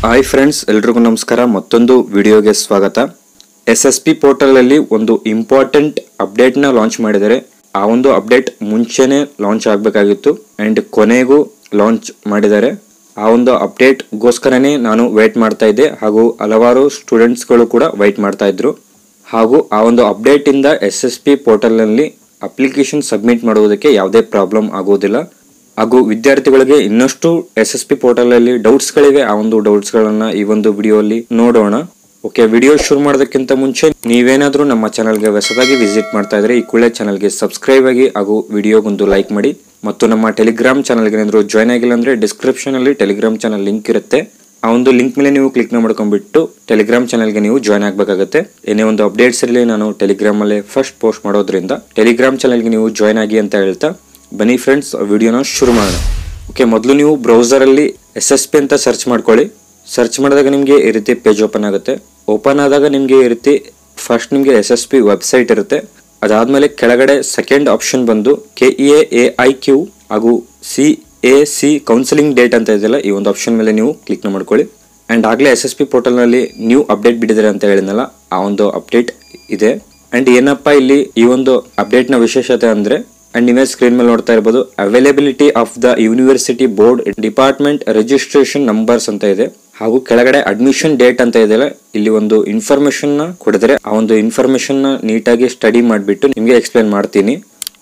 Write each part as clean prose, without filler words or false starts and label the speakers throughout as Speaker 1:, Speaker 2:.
Speaker 1: Hi friends, ಎಲ್ರಿಗೂ ನಮಸ್ಕಾರ. ಮತ್ತೊಂದು ವಿಡಿಯೋಗೆ ಸ್ವಾಗತ. SSP ಪೋರ್ಟಲ್ ಅಲ್ಲಿ ಒಂದು ಇಂಪಾರ್ಟೆಂಟ್ ಅಪ್ಡೇಟ್ ನ ಲಾಂಚ್ ಮಾಡಿದ್ದಾರೆ. ಆ ಒಂದು ಅಪ್ಡೇಟ್ ಮುಂಚೆನೆ ಲಾಂಚ್ ಆಗಬೇಕಾಗಿತ್ತು ಅಂಡ್ ಕೊನೆಗೂ ಲಾಂಚ್ ಮಾಡಿದ್ದಾರೆ. ಆ ಒಂದು ಅಪ್ಡೇಟ್ ಗೋಸ್ಕರನೇ ನಾನು ವೇಟ್ ಮಾಡ್ತಾ ಇದ್ದೆ ಹಾಗೂ ಹಲವಾರು ಸ್ಟೂಡೆಂಟ್ಸ್ ಗಳು ಕೂಡ ವೇಟ್ ಮಾಡ್ತಾ ಇದ್ರು. ಹಾಗೂ ಆ ಒಂದು ಅಪ್ಡೇಟ್ ಇಂದ SSP ಪೋರ್ಟಲ್ ನಲ್ಲಿ ಅಪ್ಲಿಕೇಶನ್ ಸಬ್ಮಿಟ್ ಮಾಡುವುದಕ್ಕೆ ಯಾವುದೇ ಪ್ರಾಬ್ಲಮ್ ಆಗುವುದಿಲ್ಲ. ಹಾಗೂ ವಿದ್ಯಾರ್ಥಿಗಳಿಗೆ ಇನ್ನಷ್ಟು SSP ಪೋರ್ಟಲ್ ಅಲ್ಲಿ ಡೌಟ್ಸ್ ಗಳಿವೆ. ಆ ಒಂದು ಡೌಟ್ಸ್ ಗಳನ್ನ ಈ ಒಂದು ವಿಡಿಯೋ ಅಲ್ಲಿ ನೋಡೋಣ. ಓಕೆ, ವಿಡಿಯೋ ಶುರು ಮಾಡೋದಕ್ಕಿಂತ ಮುಂಚೆ ನೀವೇನಾದ್ರೂ ನಮ್ಮ ಚಾನಲ್ಗೆ ಹೊಸದಾಗಿ ವಿಸಿಟ್ ಮಾಡ್ತಾ ಇದ್ರೆ ಈ ಕೂಡಲೇ ಚಾನಲ್ಗೆ ಸಬ್ಸ್ಕ್ರೈಬ್ ಆಗಿ ಹಾಗೂ ವಿಡಿಯೋಗೊಂದು ಲೈಕ್ ಮಾಡಿ. ಮತ್ತು ನಮ್ಮ ಟೆಲಿಗ್ರಾಮ್ ಚಾನಲ್ಗೆ ಏನಾದರೂ ಜಾಯ್ನ್ ಆಗಿಲ್ಲ ಅಂದ್ರೆ ಡಿಸ್ಕ್ರಿಪ್ಷನ್ ಅಲ್ಲಿ ಟೆಲಿಗ್ರಾಮ್ ಚಾನಲ್ ಲಿಂಕ್ ಇರುತ್ತೆ. ಆ ಒಂದು ಲಿಂಕ್ ಮೇಲೆ ನೀವು ಕ್ಲಿಕ್ ಮಾಡ್ಕೊಂಡ್ಬಿಟ್ಟು ಟೆಲಿಗ್ರಾಮ್ ಚಾನಲ್ಗೆ ನೀವು ಜಾಯ್ನ್ ಆಗಬೇಕಾಗುತ್ತೆ. ಏನೇ ಒಂದು ಅಪ್ಡೇಟ್ಸ್ ಇರಲಿ ನಾನು ಟೆಲಿಗ್ರಾಮ್ ಅಲ್ಲಿ ಫಸ್ಟ್ ಪೋಸ್ಟ್ ಮಾಡೋದ್ರಿಂದ ಟೆಲಿಗ್ರಾಮ್ ಚಾನಲ್ಗೆ ನೀವು ಜಾಯ್ನ್ ಆಗಿ ಅಂತ ಹೇಳ್ತಾ ಬನ್ನಿ ಫ್ರೆಂಡ್ಸ್, ವಿಡಿಯೋನ ಶುರು ಮಾಡೋಣ. ಓಕೆ, ಮೊದಲು ನೀವು ಬ್ರೌಸರ್ ಅಲ್ಲಿ SSP ಅಂತ ಸರ್ಚ್ ಮಾಡ್ಕೊಳ್ಳಿ. ಸರ್ಚ್ ಮಾಡಿದಾಗ ನಿಮಗೆ ಈ ರೀತಿ ಪೇಜ್ ಓಪನ್ ಆಗುತ್ತೆ. ಓಪನ್ ಆದಾಗ ನಿಮಗೆ ಈ ರೀತಿ ಫಸ್ಟ್ ನಿಮಗೆ SSP ವೆಬ್ಸೈಟ್ ಇರುತ್ತೆ. ಅದಾದ್ಮೇಲೆ ಕೆಳಗಡೆ ಸೆಕೆಂಡ್ ಆಪ್ಷನ್ ಬಂದು KEAAIQ ಹಾಗೂ CAC ಕೌನ್ಸಿಲಿಂಗ್ ಡೇಟ್ ಅಂತ ಇದೆಯಲ್ಲ, ಈ ಒಂದು ಆಪ್ಷನ್ ಮೇಲೆ ನೀವು ಕ್ಲಿಕ್ ಮಾಡ್ಕೊಳ್ಳಿ. ಅಂಡ್ ಆಗ್ಲೇ SSP ಪೋರ್ಟಲ್ ನಲ್ಲಿ ನ್ಯೂ ಅಪ್ಡೇಟ್ ಬಿಟ್ಟಿದ್ದಾರೆ ಅಂತ ಹೇಳಿದ್ನಲ್ಲ, ಆ ಒಂದು ಅಪ್ಡೇಟ್ ಇದೆ. ಅಂಡ್ ಏನಪ್ಪಾ ಇಲ್ಲಿ ಈ ಒಂದು ಅಪ್ಡೇಟ್ ನ ವಿಶೇಷತೆ ಅಂದ್ರೆ, ಅಂಡ್ ನೀವೇ ಸ್ಕ್ರೀನ್ ಮೇಲೆ ನೋಡ್ತಾ ಇರಬಹುದು, availability of the university board department registration numbers ಅಂತ ಇದೆ. ಹಾಗೂ ಕೆಳಗಡೆ ಅಡ್ಮಿಷನ್ ಡೇಟ್ ಅಂತ ಇದೆಯಲ್ಲ, ಇಲ್ಲಿ ಒಂದು ಇನ್ಫಾರ್ಮೇಶನ್ ನ ಕೊಡಿದ್ರೆ ಆ ಒಂದು ಇನ್ಫಾರ್ಮೇಶನ್ ನ ನೀಟಾಗಿ ಸ್ಟಡಿ ಮಾಡಿಬಿಟ್ಟು ನಿಮಗೆ ಎಕ್ಸ್ಪ್ಲೇನ್ ಮಾಡ್ತೀನಿ.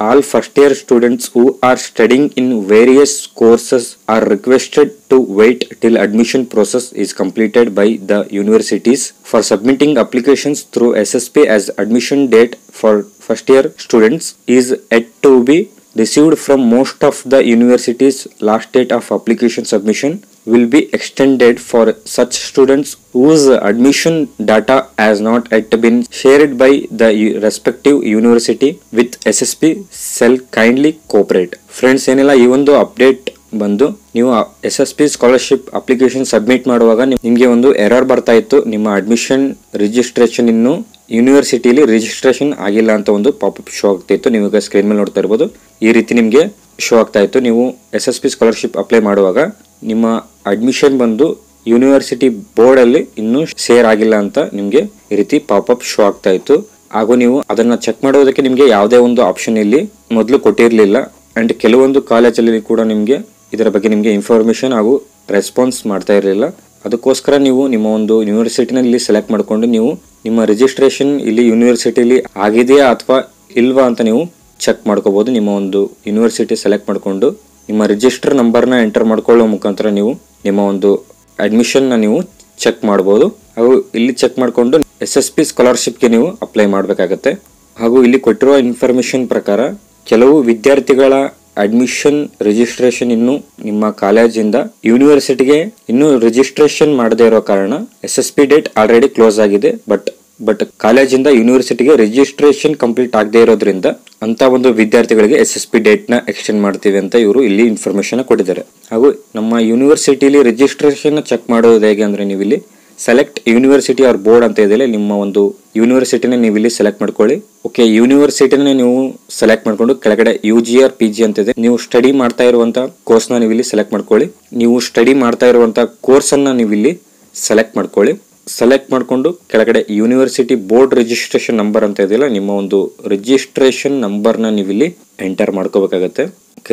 Speaker 1: All first year students who are studying in various courses are requested to wait till admission process is completed by the universities for submitting applications through SSP, as admission date for first year students is yet to be received from most of the universities. Last date of application submission will be extended for such students whose admission data has not yet been shared by the respective university with SSP. Shall kindly cooperate. Friends, ಏನಿಲ್ಲ, ಈ ಒಂದು update ಬಂದು ನೀವು SSP scholarship application submit ಮಾಡುವಾಗ ನಿಮಗೆ ಒಂದು error ಬರ್ತಾ ಇತ್ತು. ನಿಮ್ಮ ಅಡ್ಮಿಷನ್ ರಿಜಿಸ್ಟ್ರೇಷನ್ ಇನ್ನು ಯೂನಿವರ್ಸಿಟಿಲಿ ರಿಜಿಸ್ಟ್ರೇಷನ್ ಆಗಿಲ್ಲ ಅಂತ ಒಂದು ಪಾಪಪ್ ಶೋ ಆಗ್ತಾ ಇತ್ತು. ನೀವು ಈಗ ಸ್ಕ್ರೀನ್ ಮೇಲೆ ನೋಡ್ತಾ ಇರಬಹುದು, ಈ ರೀತಿ ನಿಮಗೆ ಶೋ ಆಗ್ತಾ ಇತ್ತು. ನೀವು SSP ಸ್ಕಾಲರ್ಶಿಪ್ ಅಪ್ಲೈ ಮಾಡುವಾಗ ನಿಮ್ಮ ಅಡ್ಮಿಷನ್ ಬಂದು ಯೂನಿವರ್ಸಿಟಿ ಬೋರ್ಡ್ ಅಲ್ಲಿ ಇನ್ನೂ ಶೇರ್ ಆಗಿಲ್ಲ ಅಂತ ನಿಮ್ಗೆ ಈ ರೀತಿ ಪಾಪಪ್ ಶೋ ಆಗ್ತಾ ಇತ್ತು. ಹಾಗೂ ನೀವು ಅದನ್ನ ಚೆಕ್ ಮಾಡೋದಕ್ಕೆ ನಿಮ್ಗೆ ಯಾವುದೇ ಒಂದು ಆಪ್ಷನ್ ಇಲ್ಲಿ ಮೊದಲು ಕೊಟ್ಟಿರ್ಲಿಲ್ಲ. ಅಂಡ್ ಕೆಲವೊಂದು ಕಾಲೇಜಲ್ಲಿ ಕೂಡ ನಿಮ್ಗೆ ಇದರ ಬಗ್ಗೆ ನಿಮ್ಗೆ ಇನ್ಫಾರ್ಮೇಶನ್ ಹಾಗೂ ರೆಸ್ಪಾನ್ಸ್ ಮಾಡ್ತಾ ಇರಲಿಲ್ಲ. ಅದಕ್ಕೋಸ್ಕರ ನೀವು ನಿಮ್ಮ ಒಂದು ಯೂನಿವರ್ಸಿಟಿನಲ್ಲಿ ಸೆಲೆಕ್ಟ್ ಮಾಡ್ಕೊಂಡು ನೀವು ನಿಮ್ಮ ರಿಜಿಸ್ಟ್ರೇಷನ್ ಇಲ್ಲಿ ಯೂನಿವರ್ಸಿಟಿಲಿ ಆಗಿದೆಯಾ ಅಥವಾ ಇಲ್ವಾ ಅಂತ ನೀವು ಚೆಕ್ ಮಾಡ್ಕೋಬಹುದು. ನಿಮ್ಮ ಒಂದು ಯೂನಿವರ್ಸಿಟಿ ಸೆಲೆಕ್ಟ್ ಮಾಡ್ಕೊಂಡು ನಿಮ್ಮ ರಿಜಿಸ್ಟರ್ ನಂಬರ್ನ ಎಂಟರ್ ಮಾಡ್ಕೊಳ್ಳೋ ಮುಖಾಂತರ ನೀವು ನಿಮ್ಮ ಒಂದು ಅಡ್ಮಿಷನ್ ನ ನೀವು ಚೆಕ್ ಮಾಡಬಹುದು. ಹಾಗೂ ಇಲ್ಲಿ ಚೆಕ್ ಮಾಡಿಕೊಂಡು SSP ಸ್ಕಾಲರ್ಶಿಪ್ಗೆ ನೀವು ಅಪ್ಲೈ ಮಾಡಬೇಕಾಗತ್ತೆ. ಹಾಗೂ ಇಲ್ಲಿ ಕೊಟ್ಟಿರುವ ಇನ್ಫಾರ್ಮೇಶನ್ ಪ್ರಕಾರ ಕೆಲವು ವಿದ್ಯಾರ್ಥಿಗಳ ಅಡ್ಮಿಷನ್ ರಿಜಿಸ್ಟ್ರೇಷನ್ ಇನ್ನು ನಿಮ್ಮ ಕಾಲೇಜಿಂದ ಯೂನಿವರ್ಸಿಟಿಗೆ ಇನ್ನು ರಿಜಿಸ್ಟ್ರೇಷನ್ ಮಾಡದೇ ಇರೋ ಕಾರಣ SSP ಡೇಟ್ ಆಲ್ರೆಡಿ ಕ್ಲೋಸ್ ಆಗಿದೆ. ಬಟ್ ಕಾಲೇಜಿಂದ ಯೂನಿವರ್ಸಿಟಿಗೆ ರಿಜಿಸ್ಟ್ರೇಷನ್ ಕಂಪ್ಲೀಟ್ ಆಗದೆ ಇರೋದ್ರಿಂದ ಅಂತ ಒಂದು ವಿದ್ಯಾರ್ಥಿಗಳಿಗೆ SSP ಡೇಟ್ ನ ಎಕ್ಸ್ಟೆಂಡ್ ಮಾಡ್ತೀವಿ ಅಂತ ಇವರು ಇಲ್ಲಿ ಇನ್ಫಾರ್ಮೇಶನ್ ಕೊಟ್ಟಿದ್ದಾರೆ. ಹಾಗೂ ನಮ್ಮ ಯೂನಿವರ್ಸಿಟಿಲಿ ರಿಜಿಸ್ಟ್ರೇಷನ್ ಚೆಕ್ ಮಾಡೋದು ಹೇಗೆ ಅಂದ್ರೆ, ನೀವು ಇಲ್ಲಿ ಸೆಲೆಕ್ಟ್ ಯೂನಿವರ್ಸಿಟಿ ಆರ್ ಬೋರ್ಡ್ ಅಂತ ಇದೆ, ನಿಮ್ಮ ಒಂದು ಯೂನಿವರ್ಸಿಟಿನ ನೀವು ಇಲ್ಲಿ ಸೆಲೆಕ್ಟ್ ಮಾಡ್ಕೊಳ್ಳಿ. ಓಕೆ, ಯೂನಿವರ್ಸಿಟಿನ ನೀವು ಸೆಲೆಕ್ಟ್ ಮಾಡ್ಕೊಂಡು ಕೆಳಗಡೆ UG ಆರ್ PG ಅಂತ ಇದೆ, ನೀವು ಸ್ಟಡಿ ಮಾಡ್ತಾ ಇರುವಂತ ಕೋರ್ಸ್ ನ ನೀವು ಇಲ್ಲಿ ಸೆಲೆಕ್ಟ್ ಮಾಡ್ಕೊಳ್ಳಿ. ನೀವು ಸ್ಟಡಿ ಮಾಡ್ತಾ ಇರುವಂತ ಕೋರ್ಸ್ ಅನ್ನ ನೀವು ಇಲ್ಲಿ ಸೆಲೆಕ್ಟ್ ಮಾಡ್ಕೊಳ್ಳಿ. ಸೆಲೆಕ್ಟ್ ಮಾಡ್ಕೊಂಡು ಕೆಳಗಡೆ ಯೂನಿವರ್ಸಿಟಿ ಬೋರ್ಡ್ ರಿಜಿಸ್ಟ್ರೇಷನ್ ನಂಬರ್ ಅಂತ ಇದೆಯಲ್ಲ, ನಿಮ್ಮ ಒಂದು ರಿಜಿಸ್ಟ್ರೇಷನ್ ನಂಬರ್ ನ ನೀವು ಇಲ್ಲಿ ಎಂಟರ್ ಮಾಡ್ಕೋಬೇಕಾಗತ್ತೆ.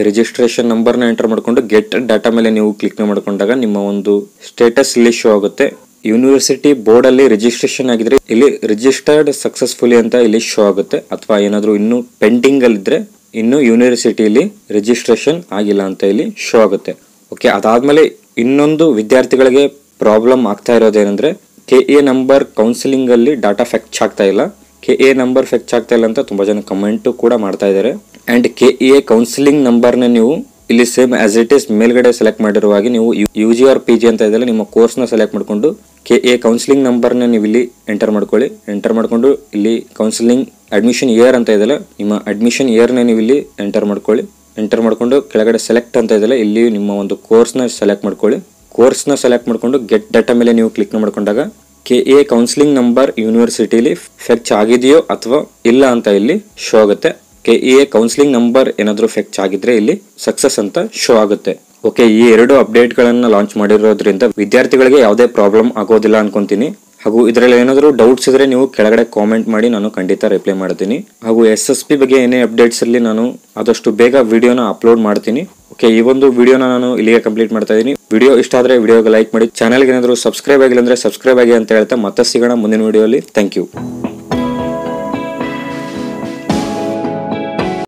Speaker 1: ರಿಜಿಸ್ಟ್ರೇಷನ್ ನಂಬರ್ ನ ಎಂಟರ್ ಮಾಡ್ಕೊಂಡು ಗೆಟ್ ಡಾಟಾ ಮೇಲೆ ನೀವು ಕ್ಲಿಕ್ ಮಾಡ್ಕೊಂಡಾಗ ನಿಮ್ಮ ಒಂದು ಸ್ಟೇಟಸ್ ಇಲ್ಲಿ ಶೋ ಆಗುತ್ತೆ. ಯೂನಿವರ್ಸಿಟಿ ಬೋರ್ಡ್ ಅಲ್ಲಿ ರಿಜಿಸ್ಟ್ರೇಷನ್ ಆಗಿದ್ರೆ ಇಲ್ಲಿ ರಿಜಿಸ್ಟರ್ಡ್ ಸಕ್ಸಸ್ಫುಲಿ ಅಂತ ಇಲ್ಲಿ ಶೋ ಆಗುತ್ತೆ. ಅಥವಾ ಏನಾದ್ರು ಇನ್ನು ಪೆಂಡಿಂಗ್ ಅಲ್ಲಿ ಇದ್ರೆ ಇನ್ನು ಯೂನಿವರ್ಸಿಟಿಲಿ ರಿಜಿಸ್ಟ್ರೇಷನ್ ಆಗಿಲ್ಲ ಅಂತ ಇಲ್ಲಿ ಶೋ ಆಗುತ್ತೆ. ಓಕೆ, ಅದಾದ್ಮೇಲೆ ಇನ್ನೊಂದು ವಿದ್ಯಾರ್ಥಿಗಳಿಗೆ ಪ್ರಾಬ್ಲಮ್ ಆಗ್ತಾ ಇರೋದೇನಂದ್ರೆ, KA ನಂಬರ್ ಕೌನ್ಸಿಲಿಂಗ್ ಅಲ್ಲಿ ಡಾಟಾ ಫೆಚ್ ಆಗ್ತಾ ಇಲ್ಲ. KA ನಂಬರ್ ಫೆಚ್ ಆಗ್ತಾ ಇಲ್ಲ ಅಂತ ತುಂಬಾ ಜನ ಕಮೆಂಟ್ ಕೂಡ ಮಾಡ್ತಾ ಇದ್ದಾರೆ. ಅಂಡ್ KA ಕೌನ್ಸಿಲಿಂಗ್ ನಂಬರ್ ನ ನೀವು ಇಲ್ಲಿ ಸೇಮ್ ಆಸ್ ಇಟ್ ಇಸ್ ಮೇಲ್ಗಡೆ ಸೆಲೆಕ್ಟ್ ಮಾಡಿರುವ ಹಾಗೆ ನೀವು UG ಆರ್ PG ಅಂತ ಇದೆಯಲ್ಲ, ನಿಮ್ಮ ಕೋರ್ಸ್ ನ ಸೆಲೆಕ್ಟ್ ಮಾಡ್ಕೊಂಡು KA ಕೌನ್ಸಿಲಿಂಗ್ ನಂಬರ್ ನ ನೀವು ಇಲ್ಲಿ ಎಂಟರ್ ಮಾಡ್ಕೊಳ್ಳಿ. ಎಂಟರ್ ಮಾಡ್ಕೊಂಡು ಇಲ್ಲಿ ಕೌನ್ಸಿಲಿಂಗ್ ಅಡ್ಮಿಷನ್ ಇಯರ್ ಅಂತ ಇದೆಯಲ್ಲ, ನಿಮ್ಮ ಅಡ್ಮಿಷನ್ ಇಯರ್ ನ ನೀವು ಇಲ್ಲಿ ಎಂಟರ್ ಮಾಡ್ಕೊಳ್ಳಿ. ಎಂಟರ್ ಮಾಡ್ಕೊಂಡು ಕೆಳಗಡೆ ಸೆಲೆಕ್ಟ್ ಅಂತ ಇದೆಯಲ್ಲ, ಇಲ್ಲಿ ನಿಮ್ಮ ಒಂದು ಕೋರ್ಸ್ ನ ಸೆಲೆಕ್ಟ್ ಮಾಡ್ಕೊಳ್ಳಿ. ಕೋರ್ಸ್ ನ ಸೆಲೆಕ್ಟ್ ಮಾಡ್ಕೊಂಡು ಗೆಟ್ ಡಾಟಾ ಮೇಲೆ ನೀವು ಕ್ಲಿಕ್ ಮಾಡ್ಕೊಂಡಾಗ KA ಕೌನ್ಸಿಲಿಂಗ್ ನಂಬರ್ ಯೂನಿವರ್ಸಿಟಿಲಿ ಫೆಚ್ ಆಗಿದೆಯೋ ಅಥವಾ ಇಲ್ಲ ಅಂತ ಇಲ್ಲಿ ಶೋ ಆಗುತ್ತೆ. KEA ಕೌನ್ಸಿಲಿಂಗ್ ನಂಬರ್ ಏನಾದರೂ ಫೆಚ್ ಆಗಿದ್ರೆ ಇಲ್ಲಿ ಸಕ್ಸಸ್ ಅಂತ ಶೋ ಆಗುತ್ತೆ. ಓಕೆ, ಈ 2 ಅಪ್ಡೇಟ್ಗಳನ್ನು ಲಾಂಚ್ ಮಾಡಿರೋದ್ರಿಂದ ವಿದ್ಯಾರ್ಥಿಗಳಿಗೆ ಯಾವುದೇ ಪ್ರಾಬ್ಲಮ್ ಆಗೋದಿಲ್ಲ ಅನ್ಕೊಂತೀನಿ. ಹಾಗೂ ಇದರಲ್ಲಿ ಏನಾದರೂ ಡೌಟ್ಸ್ ಇದ್ರೆ ನೀವು ಕೆಳಗಡೆ ಕಾಮೆಂಟ್ ಮಾಡಿ, ನಾನು ಖಂಡಿತ ರಿಪ್ಲೈ ಮಾಡ್ತೀನಿ. ಹಾಗೂ SSP ಬಗ್ಗೆ ಏನೇ ಅಪ್ಡೇಟ್ಸ್ ಅಲ್ಲಿ ನಾನು ಆದಷ್ಟು ಬೇಗ ವಿಡಿಯೋನ ಅಪ್ಲೋಡ್ ಮಾಡ್ತೀನಿ. ಓಕೆ, ಈ ಒಂದು ವಿಡಿಯೋನ ನಾನು ಇಲ್ಲಿಗೆ ಕಂಪ್ಲೀಟ್ ಮಾಡ್ತಾ ಇದ್ದೀನಿ. ವಿಡಿಯೋ ಇಷ್ಟ ಆದ್ರೆ ವಿಡಿಯೋಗೆ ಲೈಕ್ ಮಾಡಿ, ಚಾನಲ್ಗೆ ಏನಾದರೂ ಸಬ್ಸ್ಕ್ರೈಬ್ ಆಗಿಲ್ಲ ಅಂದ್ರೆ ಸಬ್ಸ್ಕ್ರೈಬ್ ಆಗಿ ಅಂತ ಹೇಳ್ತಾ ಮತ್ತೆ ಸಿಗೋಣ ಮುಂದಿನ ವಿಡಿಯೋಲಿ. Thank you.